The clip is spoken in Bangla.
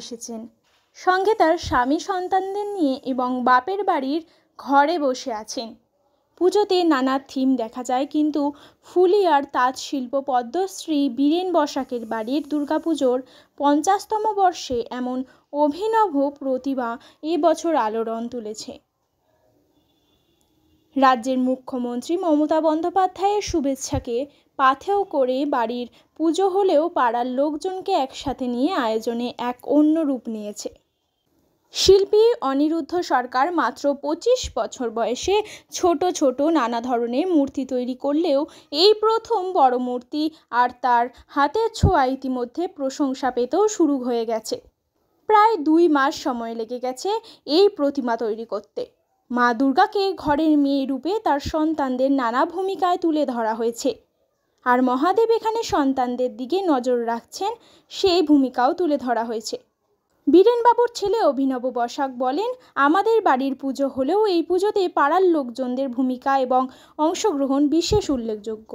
এসেছেন, সঙ্গে তার স্বামী সন্তানদের নিয়ে এবং বাপের বাড়ির ঘরে বসে আছেন। পুজোতে নানা থিম দেখা যায়, কিন্তু ফুলিয়ার তাঁত শিল্প পদ্মশ্রী বীরেন বসাকের বাড়ির দুর্গাপুজোর 50তম বর্ষে এমন অভিনব প্রতিভা এবছর আলোড়ন তুলেছে। রাজ্যের মুখ্যমন্ত্রী মমতা বন্দ্যোপাধ্যায়ের শুভেচ্ছাকে পাথেয় করে বাড়ির পুজো হলেও পাড়ার লোকজনকে একসাথে নিয়ে আয়োজনে এক অন্য রূপ নিয়েছে। শিল্পী অনিরুদ্ধ সরকার মাত্র 25 বছর বয়সে ছোট ছোট নানা ধরনের মূর্তি তৈরি করলেও এই প্রথম বড় মূর্তি, আর তার হাতের ছোঁয়া ইতিমধ্যে প্রশংসা পেতেও শুরু হয়ে গেছে। প্রায় 2 মাস সময় লেগে গেছে এই প্রতিমা তৈরি করতে। মা দুর্গাকে ঘরের মেয়ে রূপে তার সন্তানদের নানা ভূমিকায় তুলে ধরা হয়েছে, আর মহাদেব এখানে সন্তানদের দিকে নজর রাখছেন সেই ভূমিকাও তুলে ধরা হয়েছে। বীরেনবাবুর ছেলে অভিনব বসাক বলেন, আমাদের বাড়ির পুজো হলেও এই পুজোতে পাড়ার লোকজনদের ভূমিকা এবং অংশগ্রহণ বিশেষ উল্লেখযোগ্য।